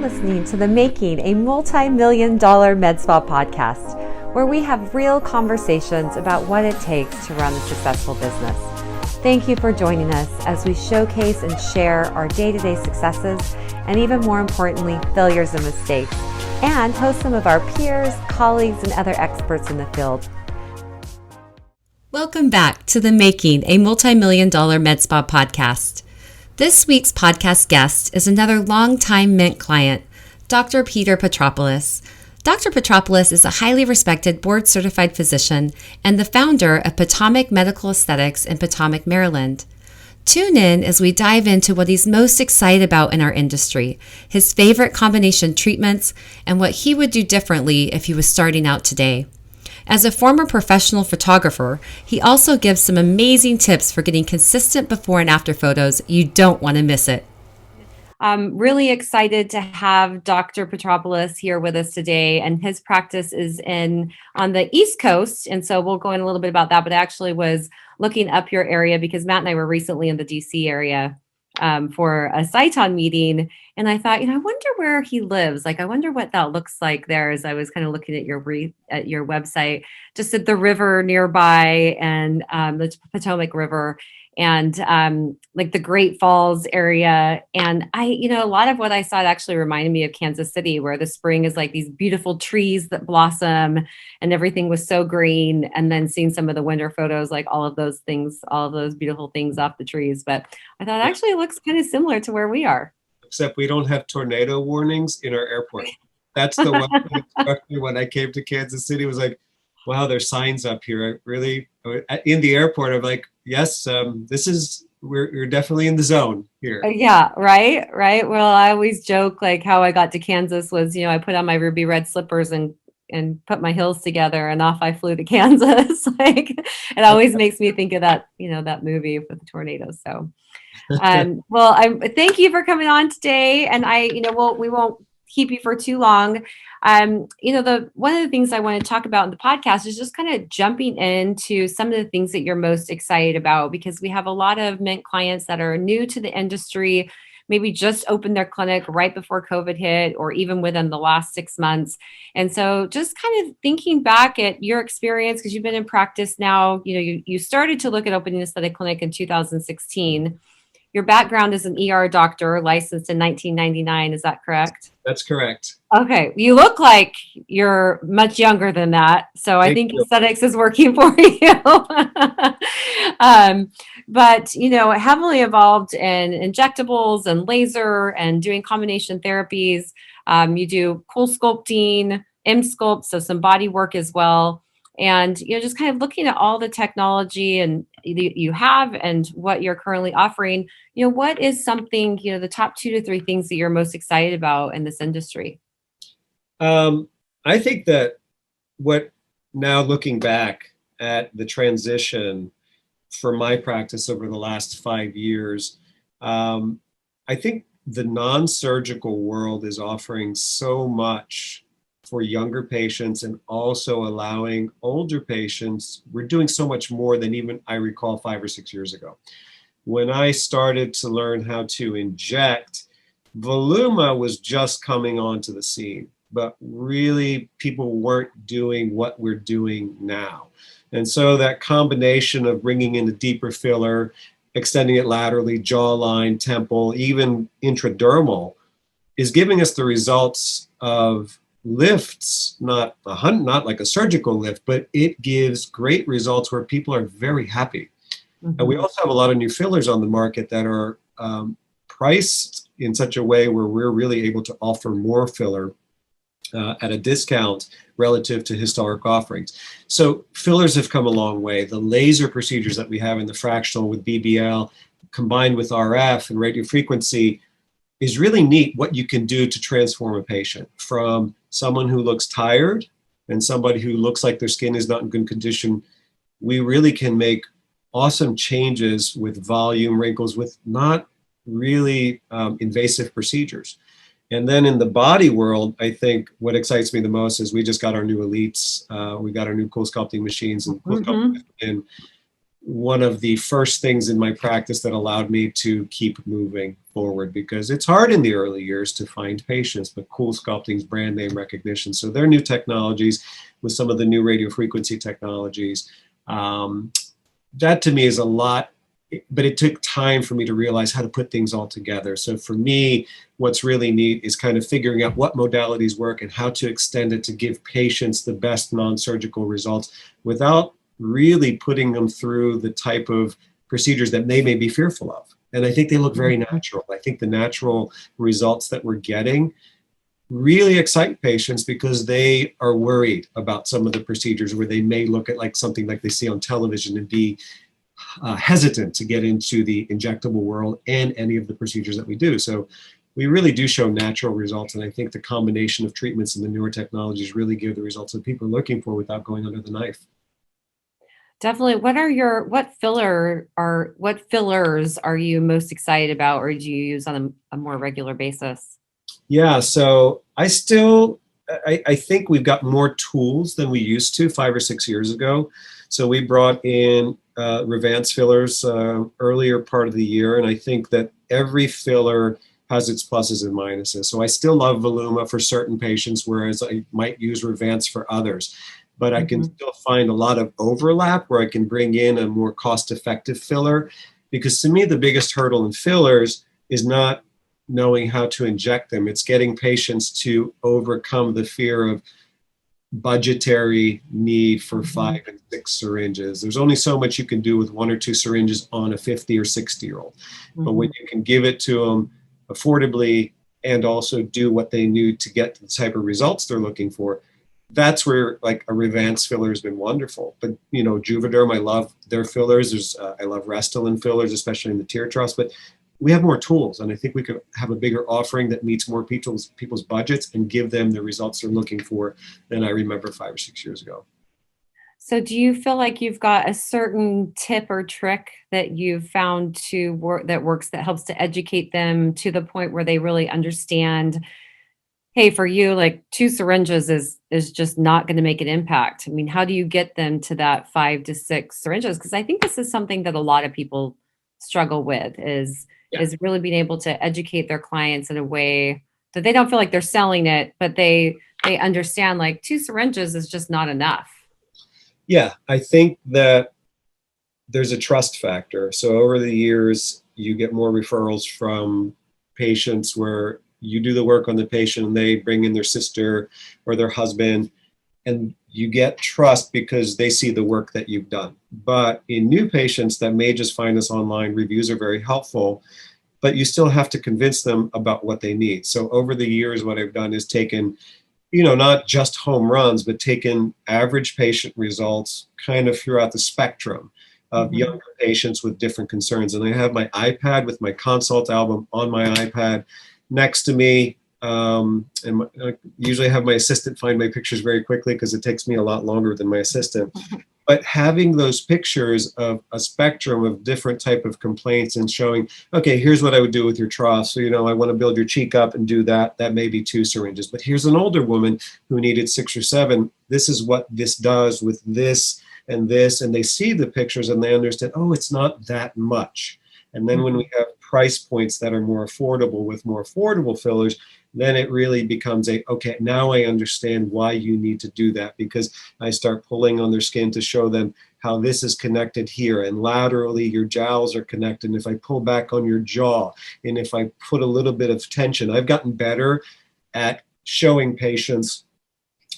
listening to the Making a Multi-Million-Dollar Med Spa podcast, where we have real conversations about what it takes to run a successful business. Thank you for joining us as we showcase and share our day-to-day successes and, even more importantly, failures and mistakes, and host some of our peers, colleagues, and other experts in the field. Welcome back to the Making a Multi-Million-Dollar Med Spa podcast. This week's podcast guest is another longtime Mint client, Dr. Peter Petropoulos. Dr. Petropoulos is a highly respected board-certified physician and the founder of Potomac Medical Aesthetics in Potomac, Maryland. Tune in as we dive into what he's most excited about in our industry, his favorite combination treatments, and what he would do differently if he was starting out today. As a former professional photographer, he also gives some amazing tips for getting consistent before and after photos. You don't want to miss it. I'm really excited to have Dr. Petropoulos here with us today, and his practice is on the East Coast, and so we'll go in a little bit about that, but I actually was looking up your area because Matt and I were recently in the DC area for a Sciton meeting, and I thought, I wonder where he lives. I wonder what that looks like there, as I was kind of looking at your website, just at the river nearby and the Potomac River and the Great Falls area. And a lot of what I saw actually reminded me of Kansas City, where the spring is like these beautiful trees that blossom and everything was so green. And then seeing some of the winter photos, like all of those things, all of those beautiful things off the trees. But I thought actually it looks kind of similar to where we are. Except we don't have tornado warnings in our airport. That's the one thing that struck me when I came to Kansas City. Was like, wow, there's signs up here. In the airport, I'm like, yes, we're definitely in the zone here. Yeah, right. Well, I always joke how I got to Kansas was, I put on my ruby red slippers and put my heels together and off I flew to Kansas. It always makes me think of that, that movie with the tornadoes. So, well, thank you for coming on today. And we won't keep you for too long. One of the things I want to talk about in the podcast is just kind of jumping into some of the things that you're most excited about, because we have a lot of Mint clients that are new to the industry, maybe just opened their clinic right before COVID hit, or even within the last 6 months. And so just kind of thinking back at your experience, because you've been in practice now, you started to look at opening an aesthetic clinic in 2016. Your background is an ER doctor, licensed in 1999. Is that correct? That's correct. Okay. You look like you're much younger than that. So I think aesthetics is working for you. But, heavily involved in injectables and laser and doing combination therapies. You do cool sculpting, M-sculpt, so some body work as well. And, just kind of looking at all the technology and you have and what you're currently offering, what is something, the top 2 to 3 things that you're most excited about in this industry? I think that now looking back at the transition for my practice over the last 5 years, I think the non-surgical world is offering so much for younger patients, and also allowing older patients. We're doing so much more than even I recall 5 or 6 years ago. When I started to learn how to inject, Voluma was just coming onto the scene, but really people weren't doing what we're doing now. And so that combination of bringing in a deeper filler, extending it laterally, jawline, temple, even intradermal, is giving us the results of lifts, not like a surgical lift, but it gives great results where people are very happy. Mm-hmm. And we also have a lot of new fillers on the market that are priced in such a way where we're really able to offer more filler at a discount relative to historic offerings. So fillers have come a long way. The laser procedures that we have in the fractional with BBL combined with RF and radio frequency is really neat, what you can do to transform a patient from someone who looks tired and somebody who looks like their skin is not in good condition. We really can make awesome changes with volume, wrinkles, with not really invasive procedures. And then in the body world, I think what excites me the most is we just got our new Elites. We got our new cool sculpting machines and cool sculpting. And one of the first things in my practice that allowed me to keep moving forward, because it's hard in the early years to find patients, but Cool Sculpting's brand name recognition. So their new technologies with some of the new radio frequency technologies, that to me is a lot, but it took time for me to realize how to put things all together. So for me, what's really neat is kind of figuring out what modalities work and how to extend it to give patients the best non-surgical results without really putting them through the type of procedures that they may be fearful of. And I think they look very natural. I think the natural results that we're getting really excite patients because they are worried about some of the procedures where they may look at like something like they see on television and be hesitant to get into the injectable world and any of the procedures that we do. So we really do show natural results. And I think the combination of treatments and the newer technologies really give the results that people are looking for without going under the knife. Definitely. What fillers are you most excited about, or do you use on a more regular basis? Yeah, so I think we've got more tools than we used to 5 or 6 years ago. So we brought in Revance fillers earlier part of the year, and I think that every filler has its pluses and minuses. So I still love Voluma for certain patients, whereas I might use Revance for others. But I can still find a lot of overlap where I can bring in a more cost-effective filler, because to me, the biggest hurdle in fillers is not knowing how to inject them. It's getting patients to overcome the fear of budgetary need for 5 and 6 syringes. There's only so much you can do with 1 or 2 syringes on a 50 or 60-year-old. But when you can give it to them affordably and also do what they need to get the type of results they're looking for, that's where like a Revance filler has been wonderful. But Juvederm, I love their fillers. I love Restylane fillers, especially in the tear troughs. But we have more tools, and I think we could have a bigger offering that meets more people's budgets and give them the results they're looking for than I remember 5 or 6 years ago. So do you feel like you've got a certain tip or trick that you've found to work that works, that helps to educate them to the point where they really understand, hey, for you, like 2 syringes is just not going to make an impact? I mean, how do you get them to that 5 to 6 syringes? Because I think this is something that a lot of people struggle with is really being able to educate their clients in a way that they don't feel like they're selling it, but they understand like 2 syringes is just not enough. Yeah, I think that there's a trust factor. So over the years, you get more referrals from patients where you do the work on the patient and they bring in their sister or their husband, and you get trust because they see the work that you've done. But in new patients that may just find us online, reviews are very helpful, but you still have to convince them about what they need. So over the years, what I've done is taken, not just home runs, but taken average patient results kind of throughout the spectrum of younger patients with different concerns. And I have my iPad with my consult album on my iPad next to me. And I usually have my assistant find my pictures very quickly because it takes me a lot longer than my assistant. But having those pictures of a spectrum of different type of complaints and showing, okay, here's what I would do with your trough. So, I want to build your cheek up and do that. That may be 2 syringes. But here's an older woman who needed 6 or 7. This is what this does with this and this. And they see the pictures and they understand, oh, it's not that much. And then when we have price points that are more affordable with more affordable fillers, then it really becomes okay, now I understand why you need to do that, because I start pulling on their skin to show them how this is connected here, and laterally your jowls are connected. And if I pull back on your jaw, and if I put a little bit of tension, I've gotten better at showing patients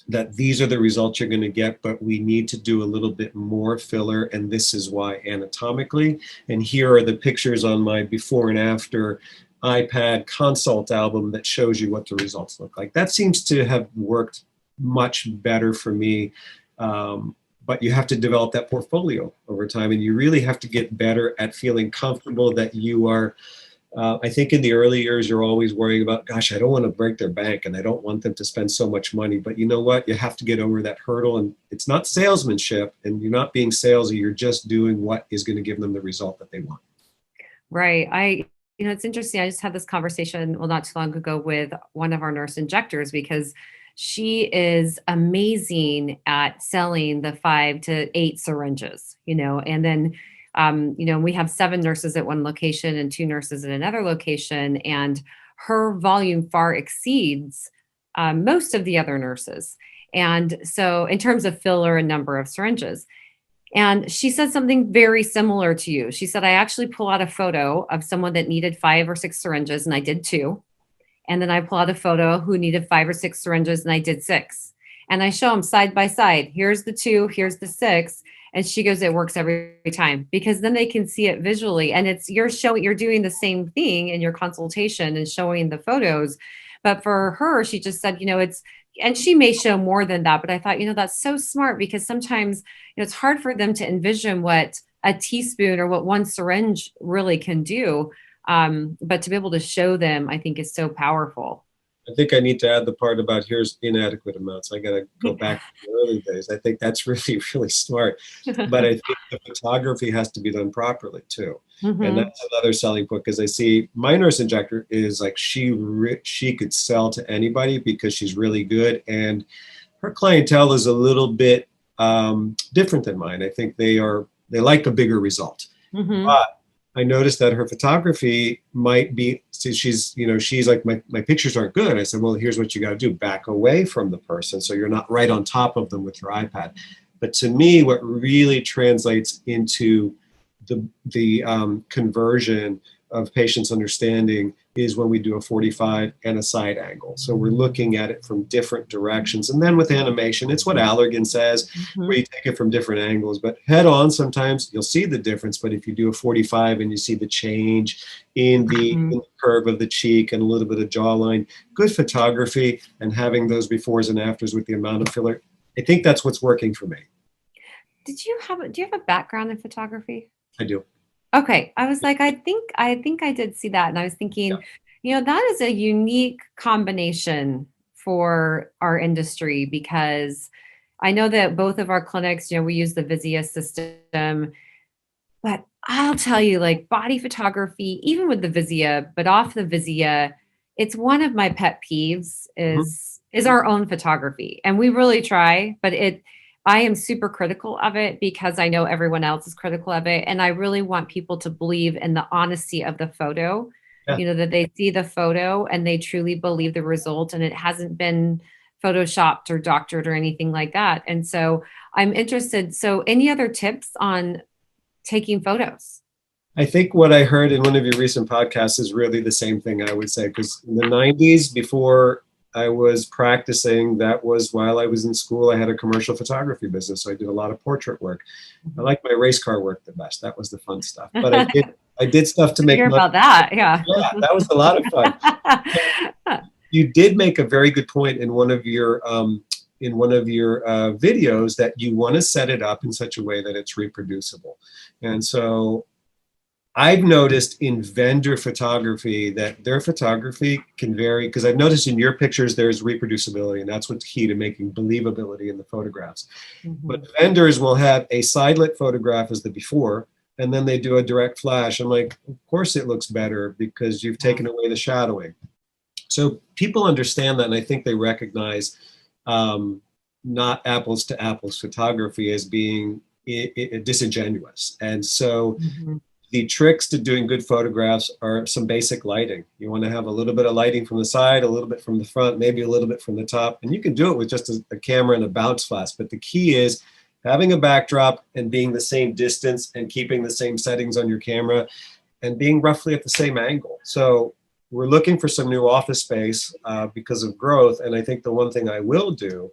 that these are the results you're going to get, but we need to do a little bit more filler, and this is why anatomically. And here are the pictures on my before and after iPad consult album that shows you what the results look like. That seems to have worked much better for me. But you have to develop that portfolio over time, and you really have to get better at feeling comfortable that you are. I think in the early years, you're always worrying about, gosh, I don't want to break their bank and I don't want them to spend so much money. But you know what? You have to get over that hurdle, and it's not salesmanship, and you're not being salesy. You're just doing what is going to give them the result that they want. Right. It's interesting. I just had this conversation, well, not too long ago with one of our nurse injectors, because she is amazing at selling the 5 to 8 syringes, and then We have 7 nurses at one location and 2 nurses at another location, and her volume far exceeds most of the other nurses. And so in terms of filler and number of syringes. And she said something very similar to you. She said, I actually pull out a photo of someone that needed 5 or 6 syringes, and I did 2. And then I pull out a photo who needed 5 or 6 syringes, and I did 6. And I show them side by side. Here's the 2, here's the 6. And she goes, it works every time, because then they can see it visually. And you're doing the same thing in your consultation and showing the photos. But for her, she just said, and she may show more than that, but I thought, that's so smart, because sometimes it's hard for them to envision what a teaspoon or what one syringe really can do. But to be able to show them, I think, is so powerful. I think I need to add the part about here's inadequate amounts. I got to go back to the early days. I think that's really, really smart. But I think the photography has to be done properly too. Mm-hmm. And that's another selling point, because I see my nurse injector is like she could sell to anybody because she's really good. And her clientele is a little bit different than mine. I think they like a bigger result. Mm-hmm. But I noticed that her photography might be, so she's like, my pictures aren't good. I said, well, here's what you got to do. Back away from the person so you're not right on top of them with your iPad. But to me, what really translates into the conversion of patients' understanding is when we do a 45 and a side angle. So we're looking at it from different directions. And then with animation, it's what Allergan says, mm-hmm. where you take it from different angles. But head on, sometimes you'll see the difference. But if you do a 45 and you see the change in the curve of the cheek and a little bit of jawline, good photography and having those befores and afters with the amount of filler, I think that's what's working for me. Do you have a background in photography? I do. Okay. I was like, I think I did see that. And I was thinking, that is a unique combination for our industry, because I know that both of our clinics, we use the Vizia system, but I'll tell you, like, body photography, even with the Vizia, but off the Vizia, it's one of my pet peeves is our own photography. And we really try, but I am super critical of it because I know everyone else is critical of it. And I really want people to believe in the honesty of the photo, that they see the photo and they truly believe the result, and it hasn't been photoshopped or doctored or anything like that. And so I'm interested. So any other tips on taking photos? I think what I heard in one of your recent podcasts is really the same thing, I would say, because in the 90s, before I was practicing, that was while I was in school, I had a commercial photography business. So I did a lot of portrait work. I like my race car work the best. That was the fun stuff. But I did stuff to make money. About that. Yeah. Yeah, that was a lot of fun. You did make a very good point in one of your videos that you want to set it up in such a way that it's reproducible. And so I've noticed in vendor photography that their photography can vary, because I've noticed in your pictures there's reproducibility, and that's what's key to making believability in the photographs. Mm-hmm. But vendors will have a side-lit photograph as the before, and then they do a direct flash. I'm like, of course it looks better because you've taken away the shadowing. So people understand that, and I think they recognize not apples to apples photography as being disingenuous. And so the tricks to doing good photographs are some basic lighting. You want to have a little bit of lighting from the side, a little bit from the front, maybe a little bit from the top. And you can do it with just a camera and a bounce flash. But the key is having a backdrop and being the same distance and keeping the same settings on your camera and being roughly at the same angle. So we're looking for some new office space because of growth. And I think the one thing I will do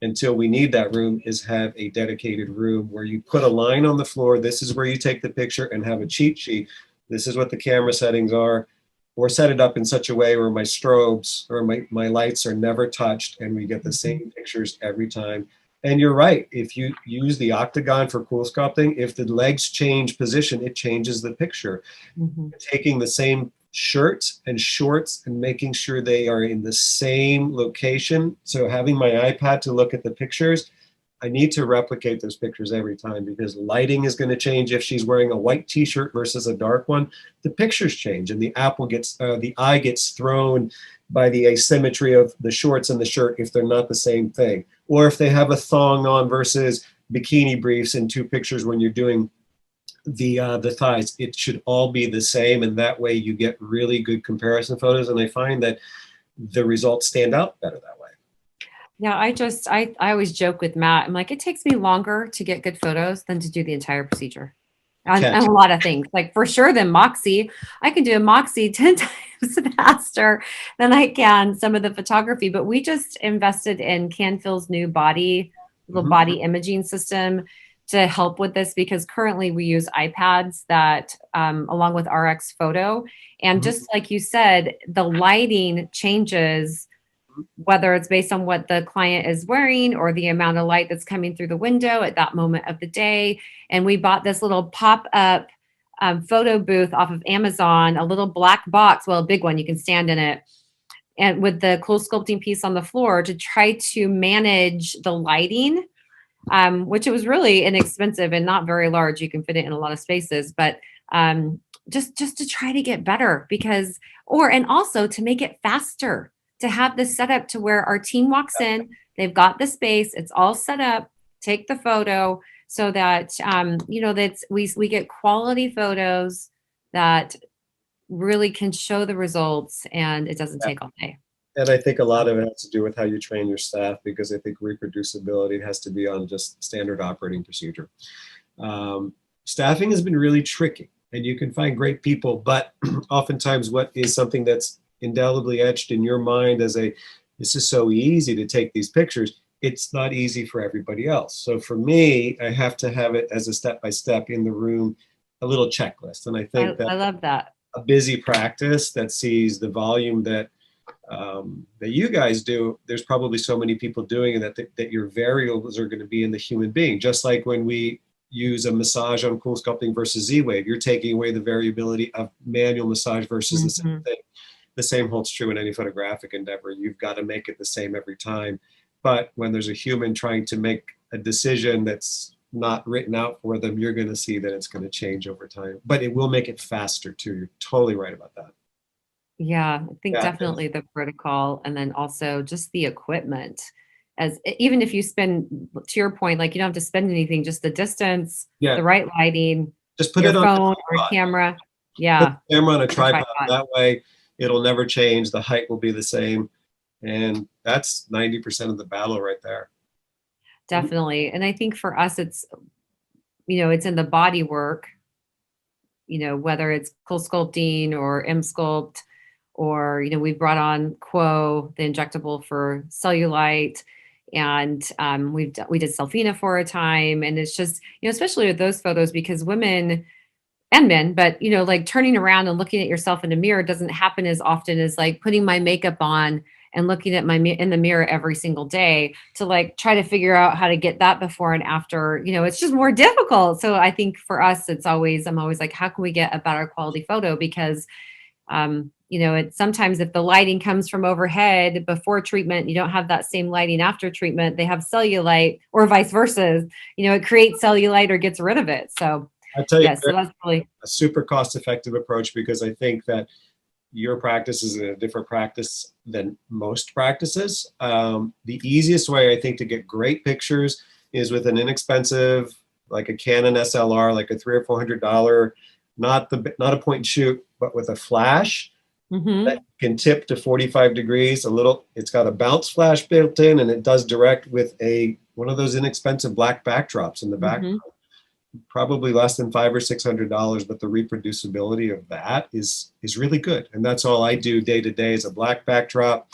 until we need that room is have a dedicated room where you put a line on the floor. This is where you take the picture, and have a cheat sheet. This is what the camera settings are, or set it up in such a way where my strobes or my lights are never touched and we get the same pictures every time. And you're right. If you use the octagon for cool sculpting, if the legs change position, it changes the picture. Taking the same shirts and shorts and making sure they are in the same location. So having my iPad to look at the pictures, I need to replicate those pictures every time, because lighting is going to change. If she's wearing a white t-shirt versus a dark one, the pictures change, and the eye gets thrown by the asymmetry of the shorts and the shirt if they're not the same thing. Or if they have a thong on versus bikini briefs in two pictures when you're doing the thighs. It should all be the same, and that way you get really good comparison photos. And I find that the results stand out better that way. Yeah, I always joke with Matt. I'm like, it takes me longer to get good photos than to do the entire procedure on a lot of things. Like for sure, than Moxie. I can do a Moxie 10 times faster than I can some of the photography. But we just invested in Canfil's new little body imaging system to help with this, because currently we use iPads that along with RX Photo. And just like you said, the lighting changes, whether it's based on what the client is wearing or the amount of light that's coming through the window at that moment of the day. And we bought this little pop-up photo booth off of Amazon, a little black box, well, a big one, you can stand in it, and with the cool sculpting piece on the floor to try to manage the lighting, which it was really inexpensive and not very large. You can fit it in a lot of spaces, but just to try to get better, and also to make it faster, to have this set up to where our team walks in, they've got the space, it's all set up, take the photo, so that that we get quality photos that really can show the results, and it doesn't take all day. And I think a lot of it has to do with how you train your staff, because I think reproducibility has to be on just standard operating procedure. Staffing has been really tricky, and you can find great people, but oftentimes what is something that's indelibly etched in your mind as this is so easy to take these pictures, it's not easy for everybody else. So for me, I have to have it as a step-by-step in the room, a little checklist. And I think I love that. A busy practice that sees the volume that you guys do, there's probably so many people doing it that your variables are going to be in the human being. Just like when we use a massage on Cool Sculpting versus Z-Wave, you're taking away the variability of manual massage versus the same thing. The same holds true in any photographic endeavor. You've got to make it the same every time. But when there's a human trying to make a decision that's not written out for them, you're going to see that it's going to change over time. But it will make it faster too. You're totally right about that. Yeah, I think definitely the protocol, and then also just the equipment. As even if you spend, to your point, like you don't have to spend anything, just the distance, the right lighting, just put your it on phone or camera. Yeah. Put the camera on a tripod. That way it'll never change. The height will be the same. And that's 90% of the battle right there. Definitely. And I think for us, it's in the body work, whether it's Cool Sculpting or M-Sculpt, or, we've brought on Quo, the injectable for cellulite. And we did Selfina for a time. And it's just, especially with those photos, because women and men, but, like turning around and looking at yourself in a mirror doesn't happen as often as like putting my makeup on and looking at in the mirror every single day to like try to figure out how to get that before and after. It's just more difficult. So I think for us, I'm always like, how can we get a better quality photo? Because it's sometimes if the lighting comes from overhead before treatment, you don't have that same lighting after treatment. They have cellulite, or vice versa. It creates cellulite or gets rid of it. So I tell you, so that's really a super cost-effective approach, because I think that your practice is a different practice than most practices. The easiest way, I think, to get great pictures is with an inexpensive, like a Canon SLR, like a $300 or $400, not a point and shoot, but with a flash that can tip to 45 degrees. It's got a bounce flash built in, and it does direct with one of those inexpensive black backdrops in the background. Probably less than $500 or $600, but the reproducibility of that is really good. And that's all I do day to day is a black backdrop.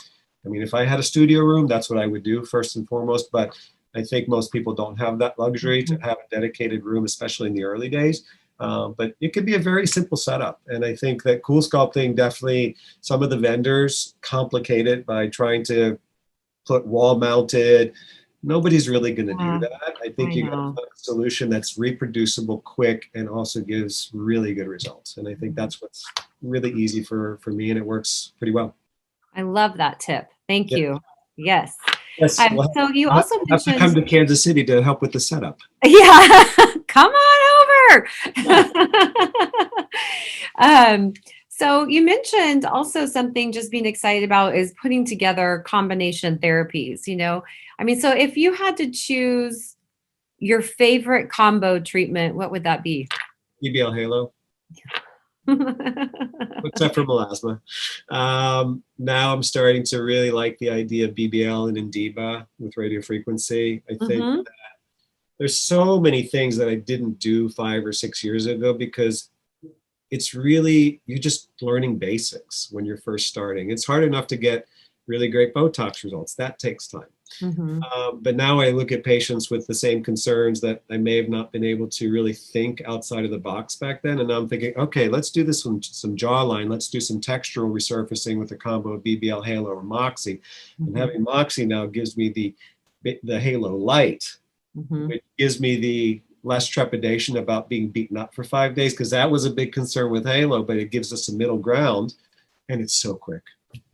I mean, if I had a studio room, that's what I would do first and foremost. But I think most people don't have that luxury to have a dedicated room, especially in the early days. But it could be a very simple setup. And I think that Cool Sculpting, definitely some of the vendors complicate it by trying to put wall mounted. Nobody's really going to do that. I think you got to find a solution that's reproducible, quick, and also gives really good results. And I think that's what's really easy for me, and it works pretty well. I love that tip. Thank you. Yes. Yes. So you also have to come to Kansas City to help with the setup. Yeah, come on over. So you mentioned also something just being excited about is putting together combination therapies. So if you had to choose your favorite combo treatment, what would that be? BBL Halo, except for melasma. Now I'm starting to really like the idea of BBL and Indiba with radio frequency. I think Mm-hmm. there's so many things that I didn't do 5 or 6 years ago because it's really, you're just learning basics when you're first starting. It's hard enough to get really great Botox results. That takes time. Mm-hmm. But now I look at patients with the same concerns that I may have not been able to really think outside of the box back then. And now I'm thinking, okay, let's do this with some jawline. Let's do some textural resurfacing with a combo of BBL Halo or Moxie. Mm-hmm. And having Moxie now gives me the Halo Light, Mm-hmm. which gives me the less trepidation about being beaten up for 5 days, because that was a big concern with Halo, but it gives us a middle ground and it's so quick.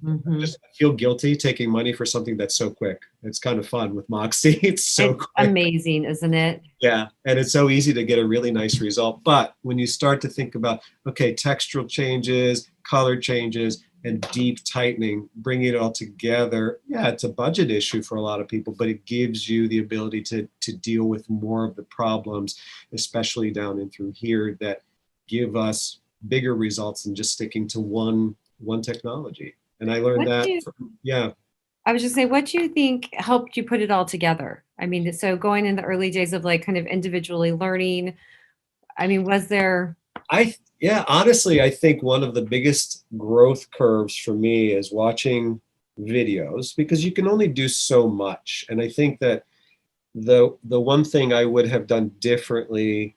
Mm-hmm. I feel guilty taking money for something that's so quick. It's kind of fun with Moxie. It's so It's quick. amazing, isn't it? Yeah. And it's so easy to get a really nice result. But when you start to think about, okay, textural changes, color changes, and deep tightening, bringing it all together, yeah, it's a budget issue for a lot of people, but it gives you the ability to deal with more of the problems, especially down in through here, that give us bigger results than just sticking to one technology. And I learned yeah. I was just saying, what do you think helped you put it all together? I mean, so going in the early days of like kind of individually learning, I mean, was there? Yeah, honestly, I think one of the biggest growth curves for me is watching videos, because you can only do so much. And I think that the one thing I would have done differently,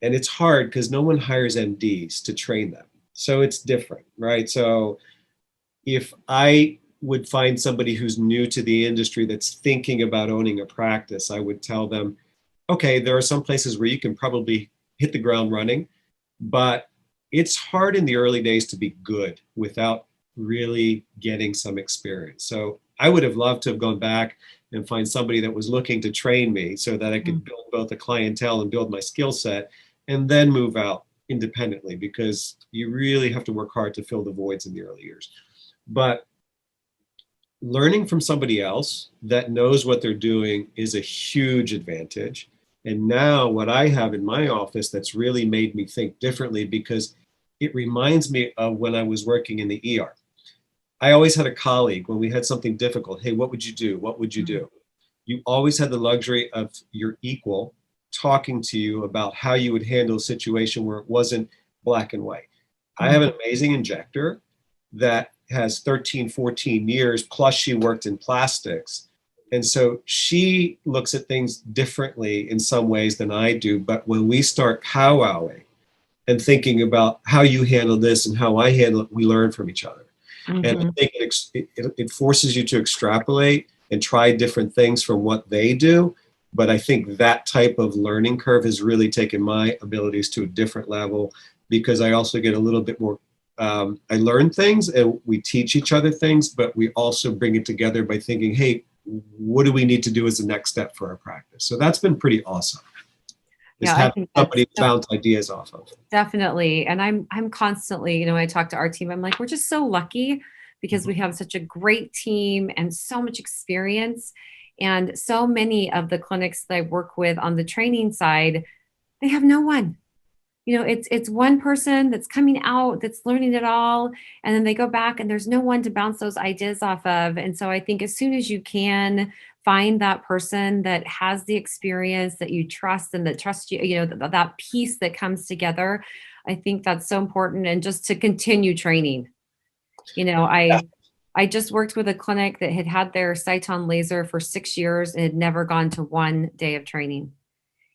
and it's hard because no one hires MDs to train them. So it's different, right? So if I would find somebody who's new to the industry that's thinking about owning a practice, I would tell them, okay, there are some places where you can probably hit the ground running, but it's hard in the early days to be good without really getting some experience. So I would have loved to have gone back and find somebody that was looking to train me so that I could build both a clientele and build my skill set, and then move out independently, because you really have to work hard to fill the voids in the early years. But learning from somebody else that knows what they're doing is a huge advantage. And now what I have in my office that's really made me think differently, because it reminds me of when I was working in the ER. I always had a colleague when we had something difficult. Hey, what would you do? What would you do? You always had the luxury of your equal talking to you about how you would handle a situation where it wasn't black and white. I have an amazing injector that has 13, 14 years, plus she worked in plastics. And so she looks at things differently in some ways than I do. But when we start powwowing and thinking about how you handle this and how I handle it, we learn from each other. And I think it forces you to extrapolate and try different things from what they do. But I think that type of learning curve has really taken my abilities to a different level, because I also get a little bit more, I learn things and we teach each other things, but we also bring it together by thinking, hey, what do we need to do as the next step for our practice? So that's been pretty awesome. Yeah, I think somebody bounce ideas off of. Definitely. And I'm constantly, you know, I talk to our team, I'm like, we're just so lucky because we have such a great team and so much experience. And so many of the clinics that I work with on the training side, they have no one. You know, it's one person that's coming out that's learning it all, and then they go back and there's no one to bounce those ideas off of. And so I think as soon as you can find that person that has the experience that you trust and that trusts you, you know, that piece that comes together, I think that's so important. And just to continue training. You know, I just worked with a clinic that had had their Cyton laser for 6 years and had never gone to one day of training.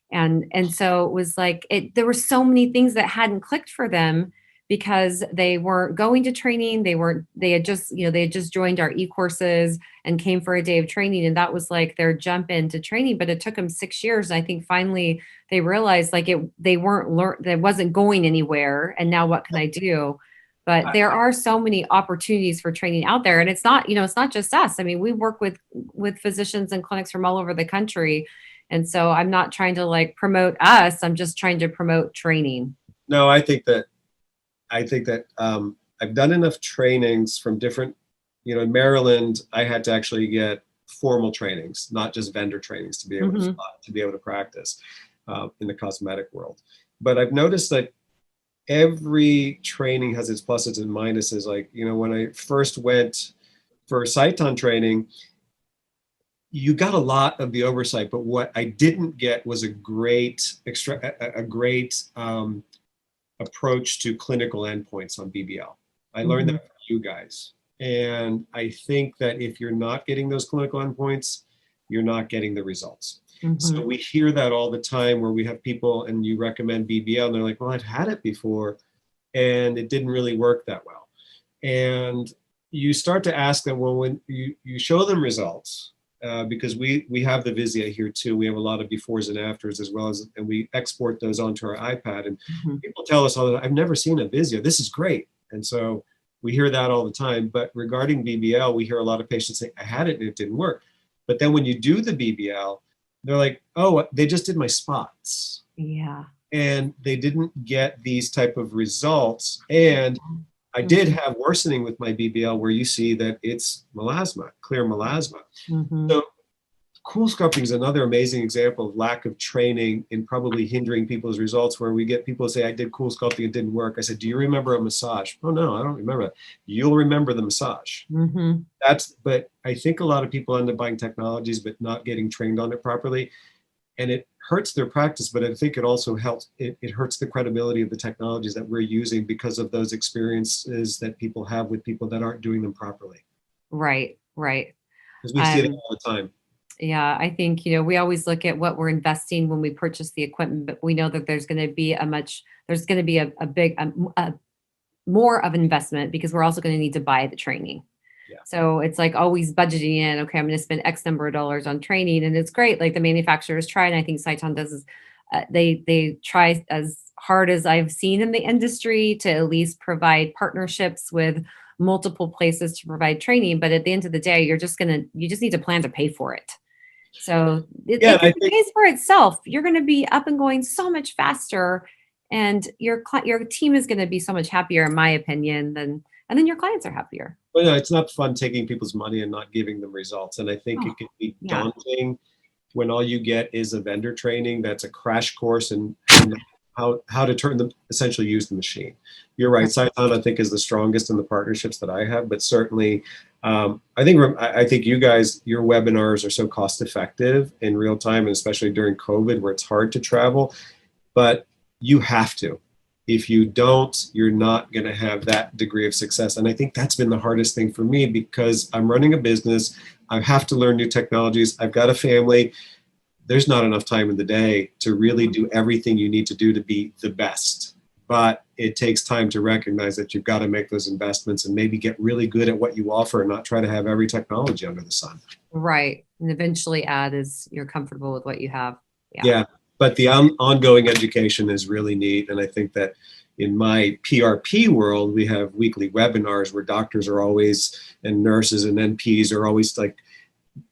And so it was like there were so many things that hadn't clicked for them because they weren't going to training. They had just joined our e-courses and came for a day of training, and that was like their jump into training. But it took them 6 years. And I think finally they realized like they wasn't going anywhere, and now what can I do? But there are so many opportunities for training out there, and it's not just us. I mean, we work with physicians and clinics from all over the country. And so I'm not trying to like promote us. I'm just trying to promote training. No, I think that I've done enough trainings from different, in Maryland, I had to actually get formal trainings, not just vendor trainings, to be able to practice in the cosmetic world. But I've noticed that every training has its pluses and minuses. Like, when I first went for Sciton training, you got a lot of the oversight, but what I didn't get was a great approach to clinical endpoints on BBL. I learned that from you guys. And I think that if you're not getting those clinical endpoints, you're not getting the results. So we hear that all the time where we have people and you recommend BBL and they're like, well, I've had it before and it didn't really work that well. And you start to ask them, well, when you show them results, because we have the Visia here too. We have a lot of befores and afters as well as, and we export those onto our iPad. And people tell us all the time, I've never seen a Visia. This is great. And so we hear that all the time. But regarding BBL, we hear a lot of patients say, I had it and it didn't work. But then when you do the BBL, they're like, oh, they just did my spots. Yeah. And they didn't get these type of results. And I did have worsening with my BBL where you see that it's melasma, clear melasma. So cool sculpting is another amazing example of lack of training in probably hindering people's results, where we get people say, I did cool sculpting, it didn't work. I said, do you remember a massage? Oh, no, I don't remember that. You'll remember the massage. But I think a lot of people end up buying technologies, but not getting trained on it properly. And it hurts their practice, but I think it also helps, it hurts the credibility of the technologies that we're using because of those experiences that people have with people that aren't doing them properly. Right. Because we see it all the time. Yeah, I think, we always look at what we're investing when we purchase the equipment, but we know that there's going to be a big, more of an investment because we're also going to need to buy the training. Yeah. So it's like always budgeting in, okay, I'm going to spend X number of dollars on training. And it's great. Like the manufacturers try, and I think Sciton does is they try as hard as I've seen in the industry to at least provide partnerships with multiple places to provide training. But at the end of the day, you just need to plan to pay for it. So it pays for itself. You're going to be up and going so much faster, and your team is going to be so much happier, in my opinion, and then your clients are happier. Well, no, it's not fun taking people's money and not giving them results. And I think it can be daunting when all you get is a vendor training that's a crash course in how to essentially use the machine. You're right. Sciton, I think, is the strongest in the partnerships that I have, but certainly I think you guys, your webinars are so cost effective in real time, and especially during COVID where it's hard to travel, but you have to. If you don't, you're not going to have that degree of success. And I think that's been the hardest thing for me because I'm running a business. I have to learn new technologies. I've got a family. There's not enough time in the day to really do everything you need to do to be the best. But it takes time to recognize that you've got to make those investments and maybe get really good at what you offer and not try to have every technology under the sun. Right. And eventually add as you're comfortable with what you have. Yeah. But the ongoing education is really neat. And I think that in my PRP world, we have weekly webinars where doctors are always, and nurses and NPs are always like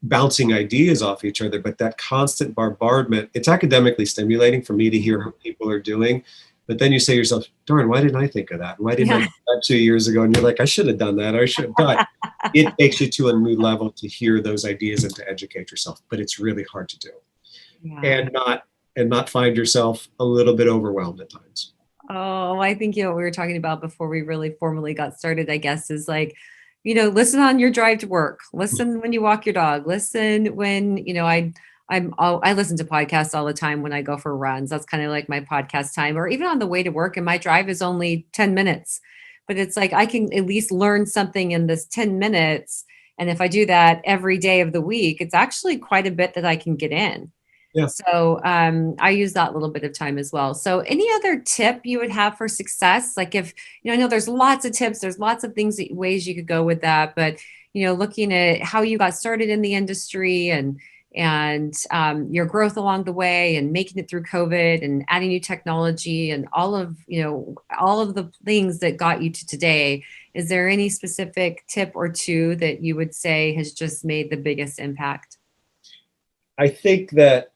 bouncing ideas off each other. But that constant bombardment, it's academically stimulating for me to hear how people are doing. But then you say to yourself, darn, why didn't I think of that? Why didn't I do that 2 years ago? And you're like, I should have done that. But it takes you to a new level to hear those ideas and to educate yourself. But it's really hard to do. And not find yourself a little bit overwhelmed at times. Oh, I think, what we were talking about before we really formally got started, I guess, is like, listen on your drive to work, listen when you walk your dog, listen when, I listen to podcasts all the time when I go for runs. That's kind of like my podcast time, or even on the way to work. And my drive is only 10 minutes, but it's like, I can at least learn something in this 10 minutes. And if I do that every day of the week, it's actually quite a bit that I can get in. Yeah. So I use that little bit of time as well. So any other tip you would have for success? Like if, I know there's lots of tips, there's lots of ways you could go with that, but, looking at how you got started in the industry and your growth along the way and making it through COVID and adding new technology and all of the things that got you to today, is there any specific tip or two that you would say has just made the biggest impact? I think that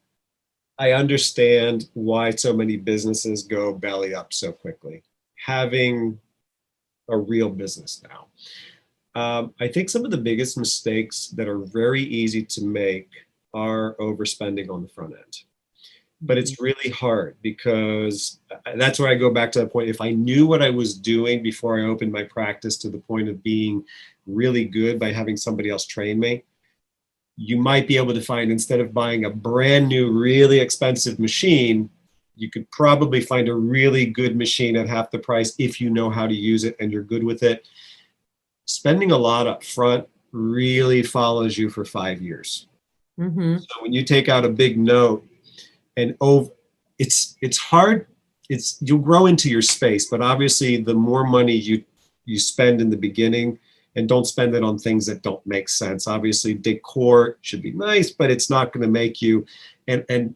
I understand why so many businesses go belly up so quickly, having a real business now. I think some of the biggest mistakes that are very easy to make are overspending on the front end. but it's really hard because that's where I go back to that point. If I knew what I was doing before I opened my practice to the point of being really good by having somebody else train me, you might be able to find, instead of buying a brand new, really expensive machine, you could probably find a really good machine at half the price if you know how to use it and you're good with it. Spending a lot up front really follows you for 5 years. Mm-hmm. So when you take out a big note and it's hard. You'll grow into your space, but obviously the more money you spend in the beginning, and don't spend it on things that don't make sense. Obviously, decor should be nice, but it's not going to make you. And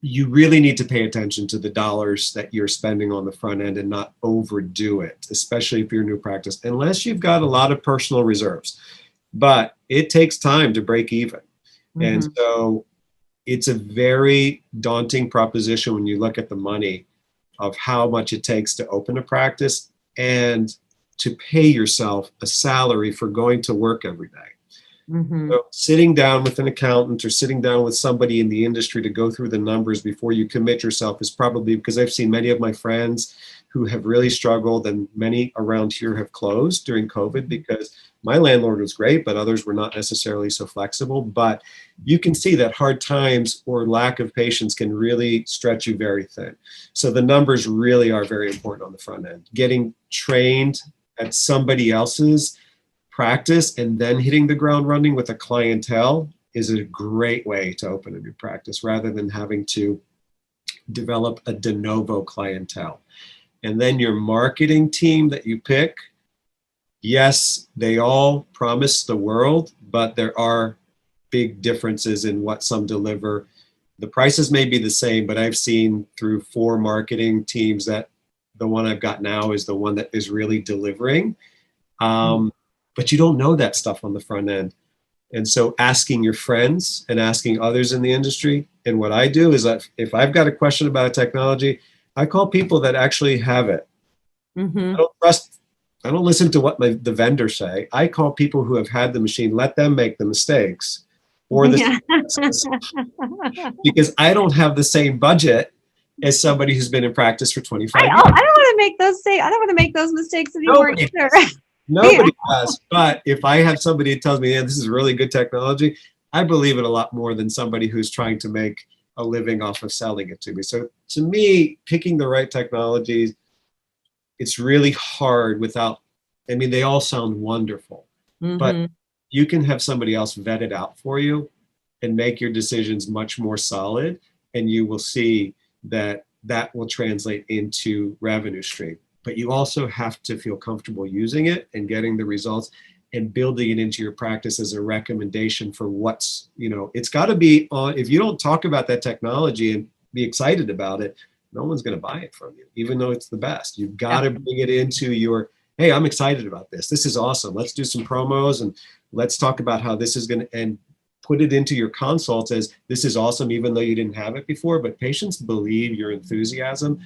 you really need to pay attention to the dollars that you're spending on the front end and not overdo it, especially if you're a new practice, unless you've got a lot of personal reserves. But it takes time to break even. Mm-hmm. And so it's a very daunting proposition when you look at the money of how much it takes to open a practice and to pay yourself a salary for going to work every day. Mm-hmm. So sitting down with an accountant or sitting down with somebody in the industry to go through the numbers before you commit yourself is probably, because I've seen many of my friends who have really struggled, and many around here have closed during COVID because my landlord was great, but others were not necessarily so flexible. But you can see that hard times or lack of patience can really stretch you very thin. So the numbers really are very important on the front end. Getting trained at somebody else's practice and then hitting the ground running with a clientele is a great way to open a new practice rather than having to develop a de novo clientele. And then your marketing team that you pick, yes, they all promise the world, but there are big differences in what some deliver. The prices may be the same, but I've seen through 4 marketing teams that the one I've got now is the one that is really delivering. But you don't know that stuff on the front end. And so asking your friends and asking others in the industry. And what I do is that if I've got a question about a technology, I call people that actually have it. Mm-hmm. I don't listen to what the vendors say. I call people who have had the machine, let them make the mistakes or the successes. Because I don't have the same budget as somebody who's been in practice for 25 years. I don't want to make those mistakes anymore either. Nobody does. But if I have somebody who tells me, yeah, this is really good technology, I believe it a lot more than somebody who's trying to make a living off of selling it to me. So to me, picking the right technologies, it's really hard they all sound wonderful, but you can have somebody else vet it out for you and make your decisions much more solid. And you will see that will translate into revenue stream. But you also have to feel comfortable using it and getting the results and building it into your practice as a recommendation for it's got to be on. If you don't talk about that technology and be excited about it, no one's going to buy it from you, even though it's the best. You've got to bring it into your, hey, I'm excited about this. This is awesome. Let's do some promos and let's talk about how this is going to, and put it into your consults as this is awesome, even though you didn't have it before. But patients believe your enthusiasm,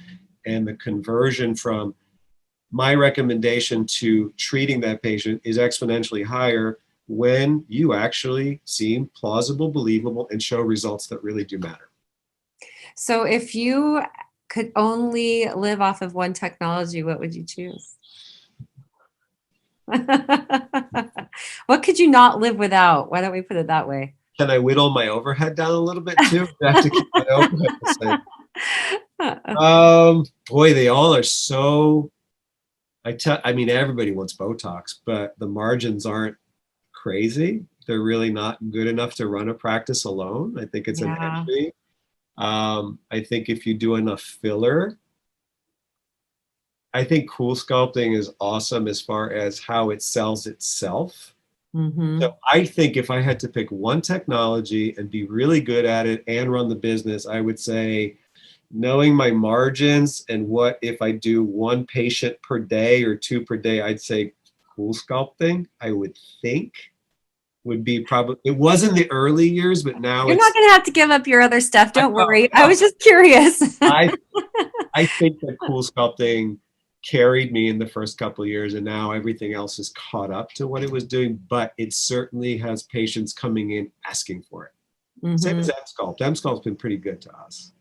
and the conversion from my recommendation to treating that patient is exponentially higher when you actually seem plausible, believable, and show results that really do matter. So if you could only live off of one technology, what would you choose? What could you not live without? Why don't we put it that way? Can I whittle my overhead down a little bit too? I have to keep my overhead the same. Boy, they all are so. Everybody wants Botox, but the margins aren't crazy. They're really not good enough to run a practice alone. I think it's an entry. I think if you do enough filler, I think cool sculpting is awesome as far as how it sells itself. Mm-hmm. So I think if I had to pick one technology and be really good at it and run the business, I would say knowing my margins and what if I do 1 patient per day or 2 per day, I'd say cool sculpting, I would think would be probably, it was in the early years, but now you're not going to have to give up your other stuff. Don't worry. I was just curious. I think that cool sculpting carried me in the first couple of years, and now everything else is caught up to what it was doing, but it certainly has patients coming in asking for it. Mm-hmm. Same as M-Sculpt. M-Sculpt's been pretty good to us.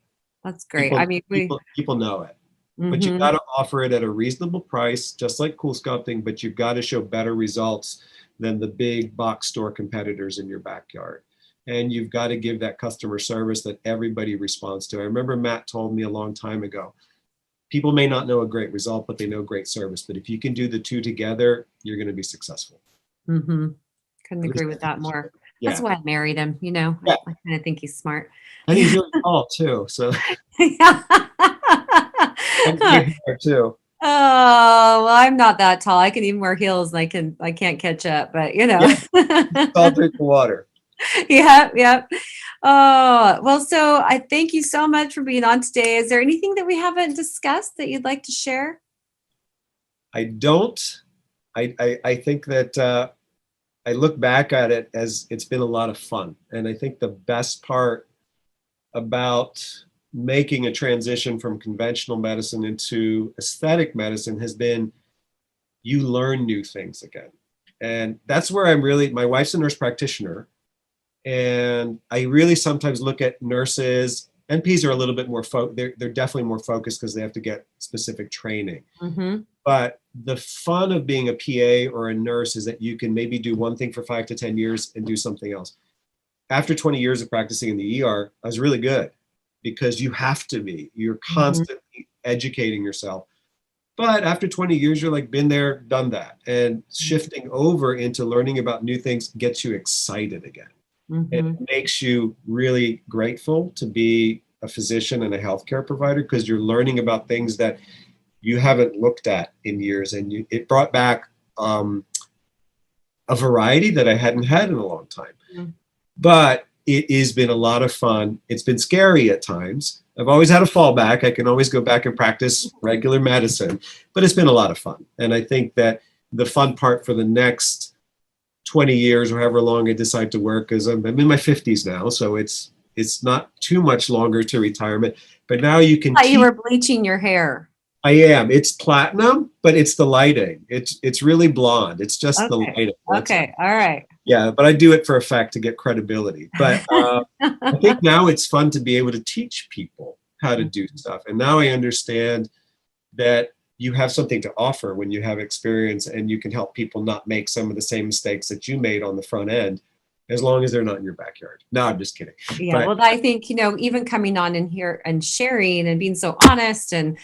That's great. I mean, People know it. But you've mm-hmm. got to offer it at a reasonable price, just like Cool Sculpting, but you've got to show better results than the big box store competitors in your backyard. And you've got to give that customer service that everybody responds to. I remember Matt told me a long time ago, people may not know a great result, but they know great service. But if you can do the two together, you're going to be successful. Mm-hmm. Couldn't agree with that more. Yeah. That's why I married him. You know, Yeah. I kind of think he's smart. And he's really tall too. So Yeah. and good hair too. Oh, well, I'm not that tall. I can even wear heels and I can't catch up, but you know. Yeah. All drink the water. Yep. Oh, well, so I thank you so much for being on today. Is there anything that we haven't discussed that you'd like to share? I don't. I think that I look back at it as it's been a lot of fun. And I think the best part about making a transition from conventional medicine into aesthetic medicine has been you learn new things again. And that's where my wife's a nurse practitioner. And I really sometimes look at nurses. NPs are a little bit more, they're definitely more focused because they have to get specific training. Mm-hmm. But the fun of being a PA or a nurse is that you can maybe do one thing for 5 to 10 years and do something else. After 20 years of practicing in the ER, I was really good because you have to be. You're constantly educating yourself. But after 20 years, you're like, been there, done that. And shifting over into learning about new things gets you excited again. Mm-hmm. And it makes you really grateful to be a physician and a healthcare provider because you're learning about things that you haven't looked at in years. And it brought back a variety that I hadn't had in a long time. Mm-hmm. But it has been a lot of fun. It's been scary at times. I've always had a fallback. I can always go back and practice regular medicine, but it's been a lot of fun. And I think that the fun part for the next 20 years or however long I decide to work, because I'm in my 50s now, so it's not too much longer to retirement. But now you can. You were bleaching your hair. I am. It's platinum, but it's the lighting. It's really blonde. It's just the lighting. Okay. All right. Yeah, but I do it for a fact to get credibility. But I think now it's fun to be able to teach people how to do stuff. And now I understand that you have something to offer when you have experience and you can help people not make some of the same mistakes that you made on the front end, as long as they're not in your backyard. No, I'm just kidding. Yeah, well, I think, even coming on in here and sharing and being so honest and,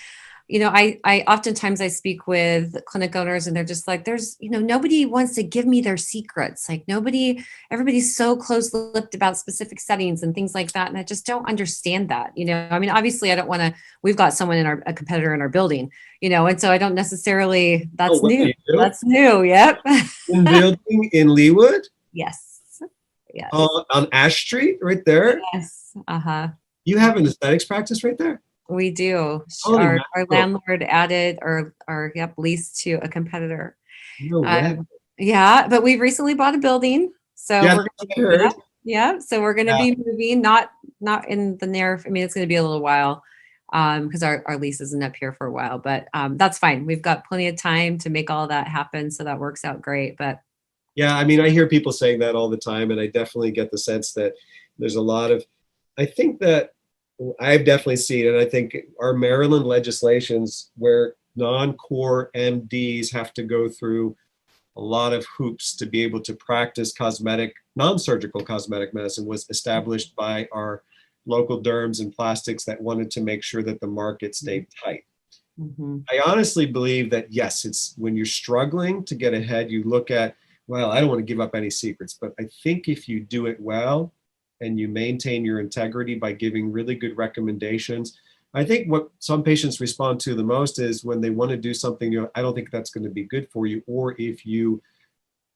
I oftentimes I speak with clinic owners and they're just like, there's, nobody wants to give me their secrets. Like everybody's so close-lipped about specific settings and things like that. And I just don't understand that, I mean, obviously I don't want to, we've got someone a competitor in our building, and so I don't necessarily, that's new. That's new. Yep. In building in Leawood? Yes. Yes. On Ash Street right there? Yes. Uh-huh. You have an aesthetics practice right there? We do. Our landlord added our lease to a competitor. No way. Yeah, but we've recently bought a building, so yeah, so we're going to be moving. Not in the near. I mean, it's going to be a little while, because our lease isn't up here for a while. But that's fine. We've got plenty of time to make all that happen, so that works out great. But yeah, I mean, I hear people saying that all the time, and I definitely get the sense that there's a lot of. I think that. I've definitely seen it. I think our Maryland legislations where non-core MDs have to go through a lot of hoops to be able to practice non-surgical cosmetic medicine was established by our local derms and plastics that wanted to make sure that the market stayed tight. Mm-hmm. I honestly believe that, yes, it's when you're struggling to get ahead, you look at, well, I don't want to give up any secrets, but I think if you do it well, and you maintain your integrity by giving really good recommendations. I think what some patients respond to the most is when they want to do something, I don't think that's going to be good for you, or if you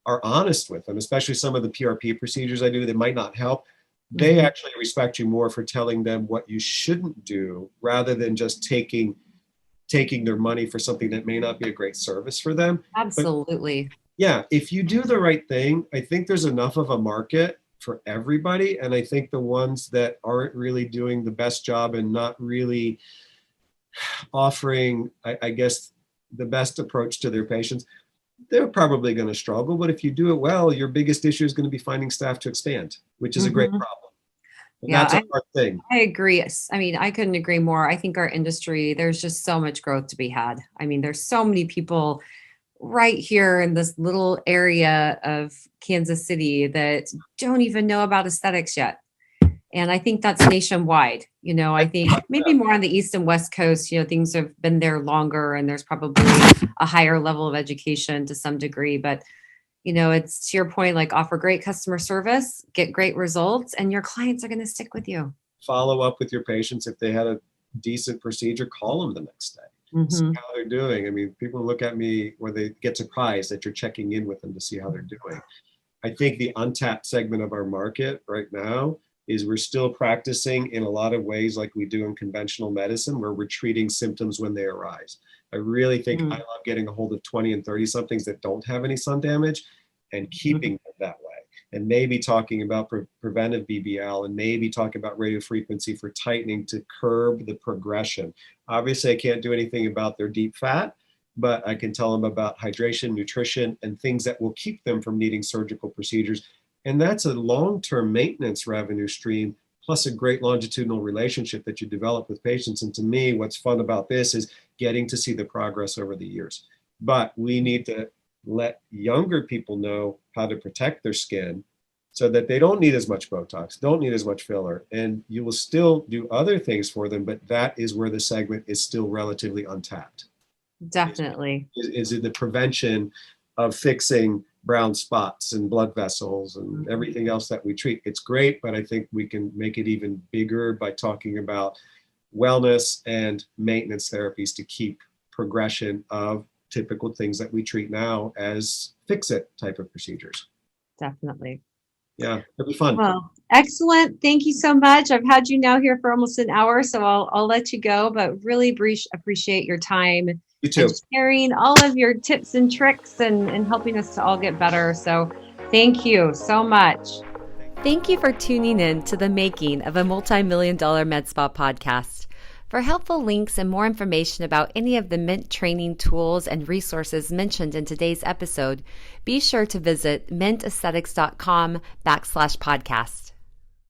are honest with them, especially some of the PRP procedures I do that might not help, they actually respect you more for telling them what you shouldn't do rather than just taking their money for something that may not be a great service for them. Absolutely. But, yeah, if you do the right thing, I think there's enough of a market for everybody. And I think the ones that aren't really doing the best job and not really offering, I guess, the best approach to their patients, they're probably going to struggle. But if you do it well, your biggest issue is going to be finding staff to expand, which is a great problem. Yeah, That's a hard thing. I agree. I mean, I couldn't agree more. I think our industry, there's just so much growth to be had. I mean, there's so many people right here in this little area of Kansas City that don't even know about aesthetics yet. And I think that's nationwide. I think maybe more on the East and West Coast, things have been there longer and there's probably a higher level of education to some degree. But, it's to your point, like offer great customer service, get great results, and your clients are going to stick with you. Follow up with your patients. If they had a decent procedure, call them the next day. See how they're doing. I mean, people look at me when they get surprised that you're checking in with them to see how they're doing. I think the untapped segment of our market right now is we're still practicing in a lot of ways like we do in conventional medicine, where we're treating symptoms when they arise. I really think I love getting a hold of 20 and 30 somethings that don't have any sun damage and keeping them that way. And maybe talking about preventive BBL, and maybe talking about radiofrequency for tightening to curb the progression. Obviously, I can't do anything about their deep fat, but I can tell them about hydration, nutrition, and things that will keep them from needing surgical procedures. And that's a long-term maintenance revenue stream, plus a great longitudinal relationship that you develop with patients. And to me, what's fun about this is getting to see the progress over the years. But we need to let younger people know how to protect their skin so that they don't need as much Botox, don't need as much filler, and you will still do other things for them, but that is where the segment is still relatively untapped. Definitely. Is it the prevention of fixing brown spots and blood vessels and everything else that we treat? It's great, but I think we can make it even bigger by talking about wellness and maintenance therapies to keep progression of typical things that we treat now as fix-it type of procedures. Definitely. Yeah, it'll be fun. Well, excellent. Thank you so much. I've had you now here for almost an hour, so I'll let you go, but really appreciate your time. You too. And sharing all of your tips and tricks and helping us to all get better. So thank you so much. Thank you for tuning in to the making of a multi-million-dollar med spa podcast. For helpful links and more information about any of the Mint training tools and resources mentioned in today's episode, be sure to visit mintaesthetics.com/podcast.